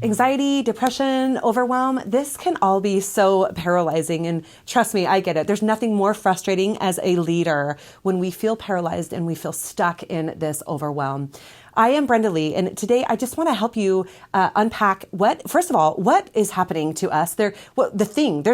Anxiety, depression, overwhelm, this can all be so paralyzing. And trust me, I get it. There's nothing more frustrating as a leader when we feel paralyzed and we feel stuck in this overwhelm. I am Brenda Lee, and today I just want to help you unpack first of all, what is happening to us. There's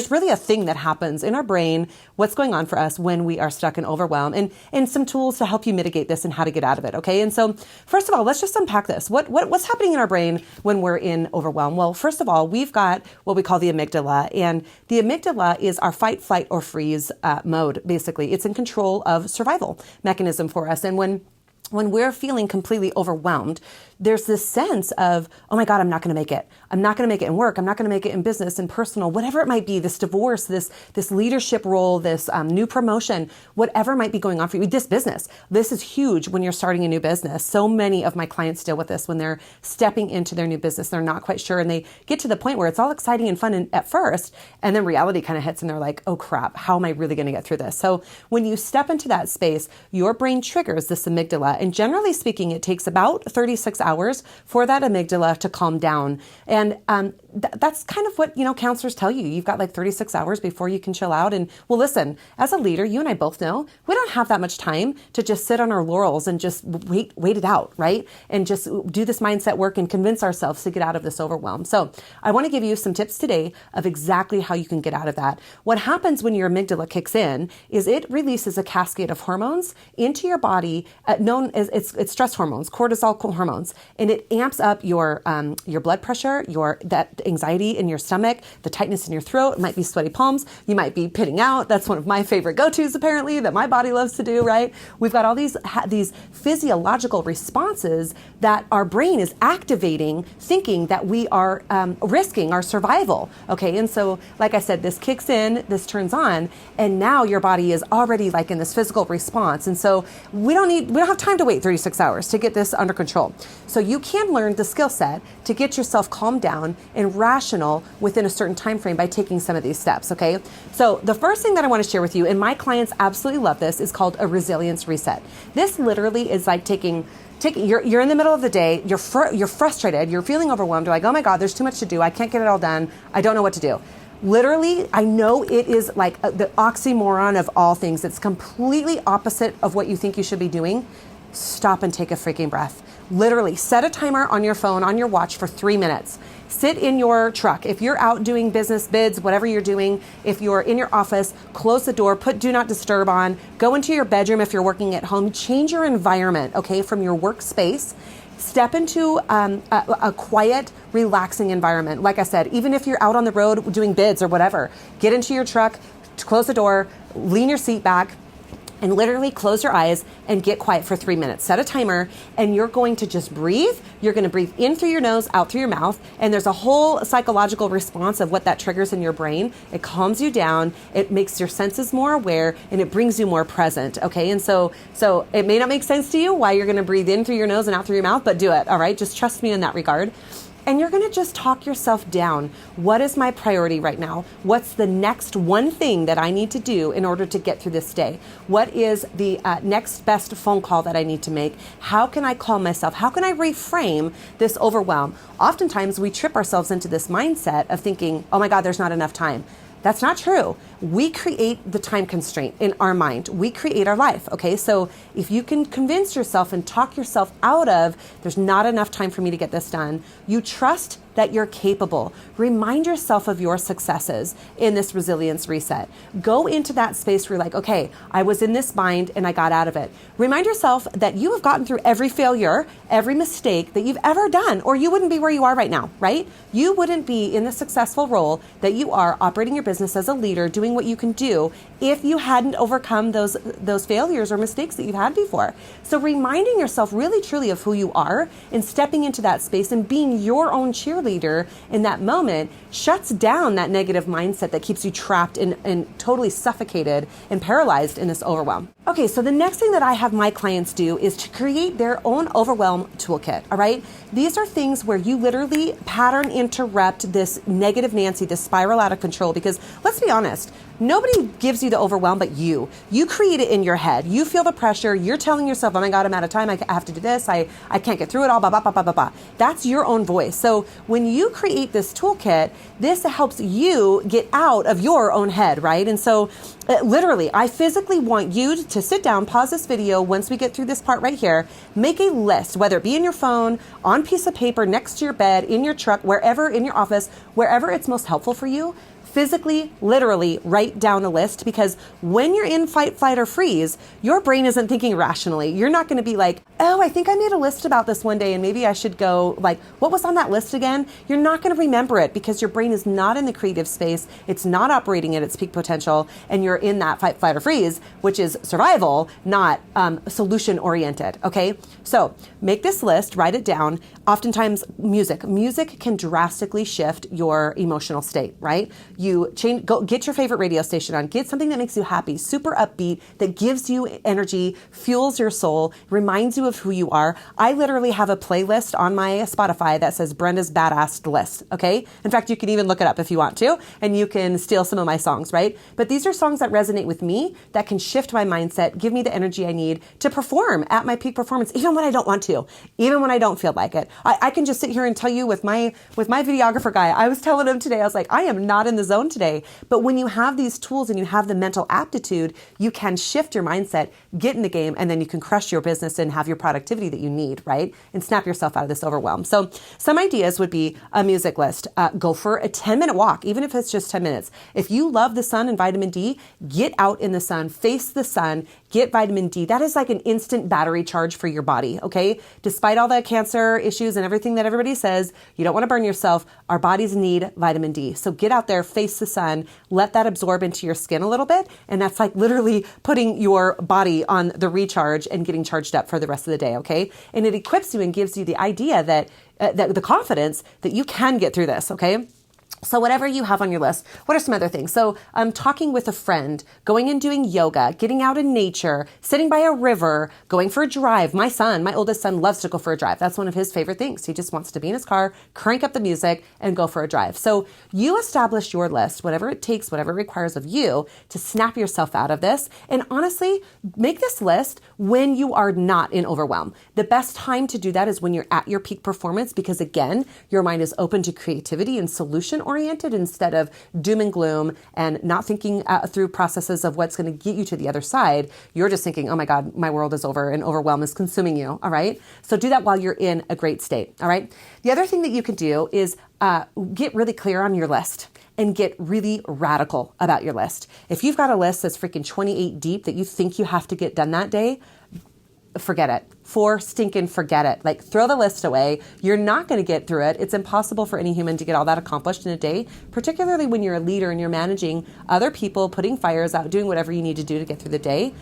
really a thing that happens in our brain, what's going on for us when we are stuck in overwhelm, and some tools to help you mitigate this and how to get out of it, okay? And so, first of all, let's just unpack this. What's happening in our brain when we're in overwhelm? Well, first of all, we've got what we call the amygdala, and the amygdala is our fight, flight, or freeze mode, basically. It's in control of survival mechanism for us, and when we're feeling completely overwhelmed, there's this sense of, oh my God, I'm not going to make it. I'm not going to make it in work. I'm not going to make it in business and personal, whatever it might be, this divorce, this leadership role, this new promotion, whatever might be going on for you, this business. This is huge when you're starting a new business. So many of my clients deal with this when they're stepping into their new business. They're not quite sure. And they get to the point where it's all exciting and fun at first. And then reality kind of hits and they're like, oh crap, how am I really going to get through this? So when you step into that space, your brain triggers this amygdala. And generally speaking, it takes about 36 hours for that amygdala to calm down. And that's kind of what, counselors tell you. You've got like 36 hours before you can chill out. And well, listen, as a leader, you and I both know we don't have that much time to just sit on our laurels and just wait it out, right? And just do this mindset work and convince ourselves to get out of this overwhelm. So I want to give you some tips today of exactly how you can get out of that. What happens when your amygdala kicks in is it releases a cascade of hormones into your body, known as it's stress hormones, cortisol hormones, and it amps up your blood pressure, that anxiety in your stomach, the tightness in your throat. It might be sweaty palms. You might be pitting out. That's one of my favorite go-tos, apparently, that my body loves to do, right? We've got all these physiological responses that our brain is activating, thinking that we are risking our survival. Okay, and so, like I said, this kicks in, this turns on, and now your body is already like in this physical response. And so we don't have time to wait 36 hours to get this under control. So you can learn the skill set to get yourself calmed down and rational within a certain time frame by taking some of these steps, okay? So the first thing that I want to share with you, and my clients absolutely love this, is called a resilience reset. This literally is like you're in the middle of the day, you're frustrated, you're feeling overwhelmed, you're like, oh my God, there's too much to do, I can't get it all done, I don't know what to do. Literally, I know it is like the oxymoron of all things. It's completely opposite of what you think you should be doing. Stop and take a freaking breath. Literally, set a timer on your phone, on your watch for 3 minutes. Sit in your truck. If you're out doing business bids, whatever you're doing, if you're in your office, close the door, put do not disturb on, go into your bedroom if you're working at home, change your environment, okay, from your workspace. Step into a quiet, relaxing environment. Like I said, even if you're out on the road doing bids or whatever, get into your truck, close the door, lean your seat back, and literally close your eyes and get quiet for 3 minutes. Set a timer, and you're going to just breathe. You're going to breathe in through your nose, out through your mouth, and there's a whole psychological response of what that triggers in your brain. It calms you down, it makes your senses more aware, and it brings you more present, okay? And so it may not make sense to you why you're going to breathe in through your nose and out through your mouth, but do it, all right? Just trust me in that regard. And you're going to just talk yourself down. What is my priority right now? What's the next one thing that I need to do in order to get through this day? What is the next best phone call that I need to make? How can I calm myself? How can I reframe this overwhelm? Oftentimes we trip ourselves into this mindset of thinking, oh my God, there's not enough time. That's not true. We create the time constraint in our mind. We create our life, okay? So if you can convince yourself and talk yourself out of, there's not enough time for me to get this done, you trust that you're capable. Remind yourself of your successes in this resilience reset. Go into that space where you're like, okay, I was in this bind and I got out of it. Remind yourself that you have gotten through every failure, every mistake that you've ever done, or you wouldn't be where you are right now, right? You wouldn't be in the successful role that you are operating your business as a leader, doing what you can do if you hadn't overcome those failures or mistakes that you've had before. So reminding yourself really truly of who you are and stepping into that space and being your own cheerleader in that moment shuts down that negative mindset that keeps you trapped and totally suffocated and paralyzed in this overwhelm. Okay, so the next thing that I have my clients do is to create their own Overwhelm Toolkit, all right? These are things where you literally pattern interrupt this negative Nancy, this spiral out of control, because let's be honest, nobody gives you the overwhelm but you. You create it in your head. You feel the pressure. You're telling yourself, oh my God, I'm out of time. I have to do this. I can't get through it all, blah, blah, blah, blah, blah, blah. That's your own voice. So when you create this toolkit, this helps you get out of your own head, right? And so literally, I physically want you to sit down, pause this video once we get through this part right here, make a list, whether it be in your phone, on piece of paper, next to your bed, in your truck, wherever, in your office, wherever it's most helpful for you. Physically, literally write down a list, because when you're in fight, flight, or freeze, your brain isn't thinking rationally. You're not going to be like, oh, I think I made a list about this one day and maybe I should go, like, what was on that list again? You're not going to remember it because your brain is not in the creative space. It's not operating at its peak potential, and you're in that fight, flight, or freeze, which is survival, not solution oriented. Okay. So make this list, write it down. Oftentimes music can drastically shift your emotional state, right? You go get your favorite radio station on, get something that makes you happy, super upbeat, that gives you energy, fuels your soul, reminds you of who you are. I literally have a playlist on my Spotify that says Brenda's Badass List, okay? In fact, you can even look it up if you want to, and you can steal some of my songs, right? But these are songs that resonate with me, that can shift my mindset, give me the energy I need to perform at my peak performance, even when I don't want to, even when I don't feel like it. I can just sit here and tell you with my videographer guy, I was telling him today, I was like, I am not in the zone today. But when you have these tools and you have the mental aptitude, you can shift your mindset, get in the game, and then you can crush your business and have your productivity that you need, right? And snap yourself out of this overwhelm. So some ideas would be a music list. Go for a 10-minute walk, even if it's just 10 minutes. If you love the sun and vitamin D, get out in the sun, face the sun, get vitamin D. That is like an instant battery charge for your body, okay? Despite all the cancer issues and everything that everybody says, you don't want to burn yourself. Our bodies need vitamin D. So get out there, face the sun, let that absorb into your skin a little bit. And that's like literally putting your body on the recharge and getting charged up for the rest of the day, okay? And it equips you and gives you the idea that the confidence that you can get through this, okay? So whatever you have on your list, what are some other things? So talking with a friend, going and doing yoga, getting out in nature, sitting by a river, going for a drive. My oldest son loves to go for a drive. That's one of his favorite things. He just wants to be in his car, crank up the music, and go for a drive. So you establish your list, whatever it takes, whatever it requires of you to snap yourself out of this. And honestly, make this list when you are not in overwhelm. The best time to do that is when you're at your peak performance, because again, your mind is open to creativity and solution oriented instead of doom and gloom and not thinking through processes of what's going to get you to the other side. You're just thinking, oh my God, my world is over and overwhelm is consuming you. All right. So do that while you're in a great state. All right. The other thing that you can do is get really clear on your list and get really radical about your list. If you've got a list that's freaking 28 deep that you think you have to get done that day, forget it. Forget it. Like, throw the list away. You're not going to get through it. It's impossible for any human to get all that accomplished in a day, particularly when you're a leader and you're managing other people, putting fires out, doing whatever you need to do to get through the day.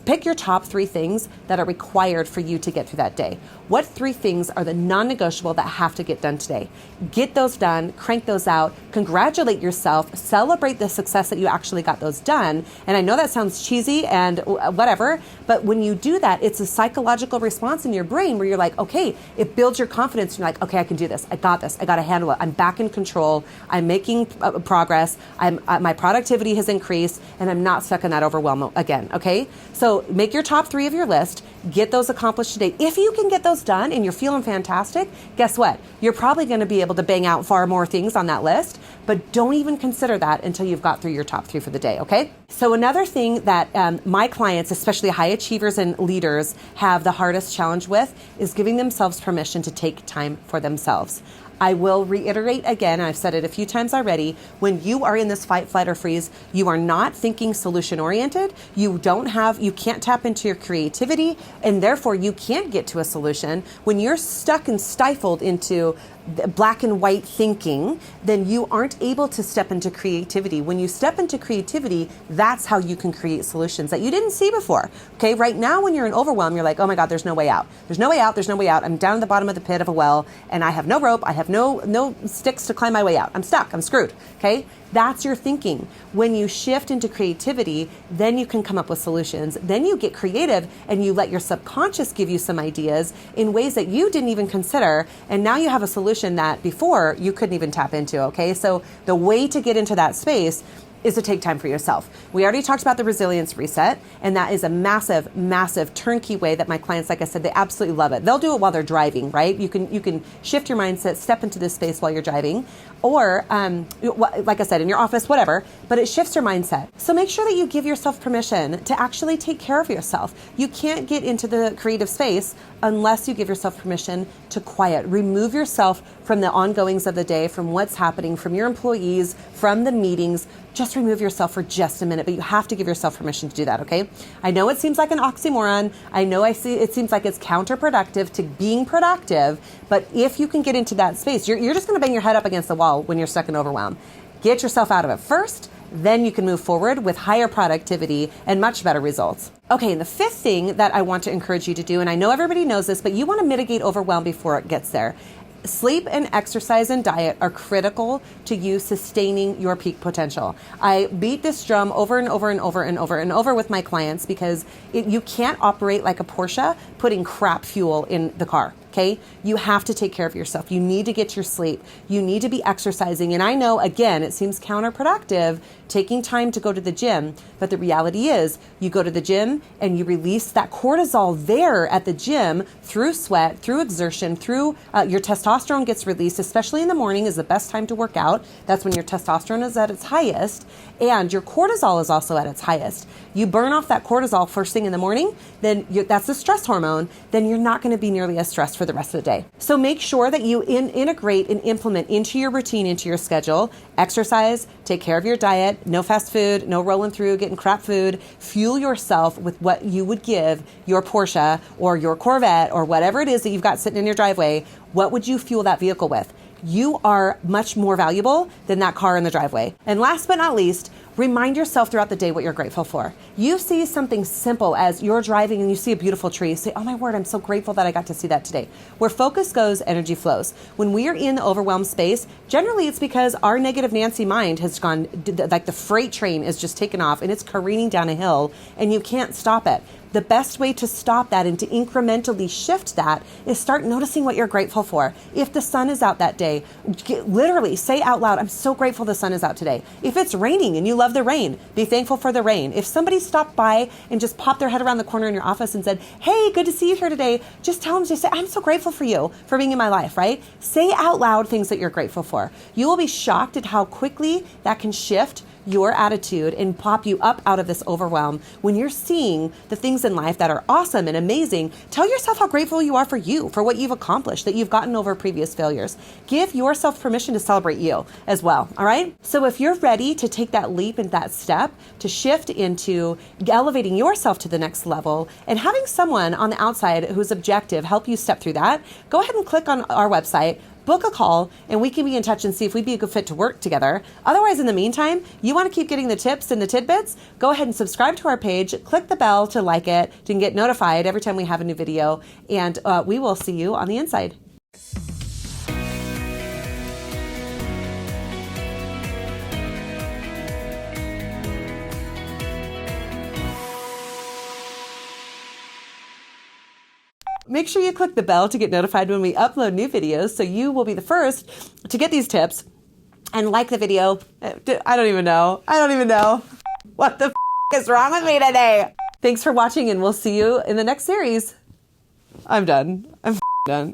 Pick your top 3 things that are required for you to get through that day. What 3 things are the non-negotiable that have to get done today? Get those done, crank those out, congratulate yourself, celebrate the success that you actually got those done. And I know that sounds cheesy and whatever, but when you do that, it's a psychological response in your brain where you're like, okay, it builds your confidence. You're like, okay, I can do this. I got this. I got to handle it. I'm back in control. I'm making progress. My productivity has increased and I'm not stuck in that overwhelm again. Okay. So make your top 3 of your list, get those accomplished today. If you can get those done and you're feeling fantastic, guess what? You're probably going to be able to bang out far more things on that list, but don't even consider that until you've got through your top 3 for the day, okay? So another thing that my clients, especially high achievers and leaders, have the hardest challenge with is giving themselves permission to take time for themselves. I will reiterate again, I've said it a few times already, when you are in this fight, flight, or freeze, you are not thinking solution oriented. You can't tap into your creativity, and therefore you can't get to a solution. When you're stuck and stifled into black and white thinking, then you aren't able to step into creativity. When you step into creativity, that's how you can create solutions that you didn't see before. Okay, right now when you're in overwhelm, you're like, oh my God, there's no way out. There's no way out, there's no way out. I'm down at the bottom of the pit of a well and I have no rope, I have no sticks to climb my way out. I'm stuck, I'm screwed, okay? That's your thinking. When you shift into creativity, then you can come up with solutions. Then you get creative and you let your subconscious give you some ideas in ways that you didn't even consider. And now you have a solution that before you couldn't even tap into, okay? So the way to get into that space is to take time for yourself. We already talked about the resilience reset, and that is a massive, massive turnkey way that my clients, like I said, they absolutely love it. They'll do it while they're driving, right? You can shift your mindset, step into this space while you're driving, or like I said, in your office, whatever, but it shifts your mindset. So make sure that you give yourself permission to actually take care of yourself. You can't get into the creative space unless you give yourself permission to quiet. Remove yourself from the ongoings of the day, from what's happening, from your employees, from the meetings. Just remove yourself for just a minute, but you have to give yourself permission to do that, okay? I know it seems like an oxymoron. I know it seems like it's counterproductive to being productive, but if you can get into that space, you're just gonna bang your head up against the wall when you're stuck in overwhelm. Get yourself out of it first, then you can move forward with higher productivity and much better results. Okay, and the fifth thing that I want to encourage you to do, and I know everybody knows this, but you want to mitigate overwhelm before it gets there. Sleep and exercise and diet are critical to you sustaining your peak potential. I beat this drum over and over and over and over and over with my clients because you can't operate like a Porsche putting crap fuel in the car. Okay, you have to take care of yourself. You need to get your sleep. You need to be exercising. And I know, again, it seems counterproductive taking time to go to the gym, but the reality is you go to the gym and you release that cortisol there at the gym through sweat, through exertion, through your testosterone gets released, especially in the morning is the best time to work out. That's when your testosterone is at its highest and your cortisol is also at its highest. You burn off that cortisol first thing in the morning, then that's the stress hormone, then you're not going to be nearly as stressed for the rest of the day. So make sure that you integrate and implement into your routine, into your schedule, exercise, take care of your diet, no fast food, no rolling through, getting crap food. Fuel yourself with what you would give your Porsche or your Corvette or whatever it is that you've got sitting in your driveway. What would you fuel that vehicle with? You are much more valuable than that car in the driveway. And last but not least, remind yourself throughout the day what you're grateful for. You see something simple as you're driving and you see a beautiful tree. You say, oh my word, I'm so grateful that I got to see that today. Where focus goes, energy flows. When we are in the overwhelmed space, generally it's because our negative Nancy mind has gone, like the freight train is just taken off and it's careening down a hill and you can't stop it. The best way to stop that and to incrementally shift that is start noticing what you're grateful for. If the sun is out that day, literally say out loud, I'm so grateful the sun is out today. If it's raining and you love the rain, be thankful for the rain. If somebody stopped by and just popped their head around the corner in your office and said, hey, good to see you here today, just tell them, just say, I'm so grateful for you for being in my life, right? Say out loud things that you're grateful for. You will be shocked at how quickly that can shift your attitude and pop you up out of this overwhelm. When you're seeing the things in life that are awesome and amazing, tell yourself how grateful you are for you, for what you've accomplished, that you've gotten over previous failures. Give yourself permission to celebrate you as well, all right? So if you're ready to take that leap and that step to shift into elevating yourself to the next level and having someone on the outside who's objective help you step through that, go ahead and click on our website, book a call, and we can be in touch and see if we'd be a good fit to work together. Otherwise, in the meantime, you want to keep getting the tips and the tidbits, go ahead and subscribe to our page, click the bell to like it, to get notified every time we have a new video, and we will see you on the inside. Make sure you click the bell to get notified when we upload new videos so you will be the first to get these tips. And like the video. I don't even know. What the is wrong with me today? Thanks for watching and we'll see you in the next series. I'm done. I'm done.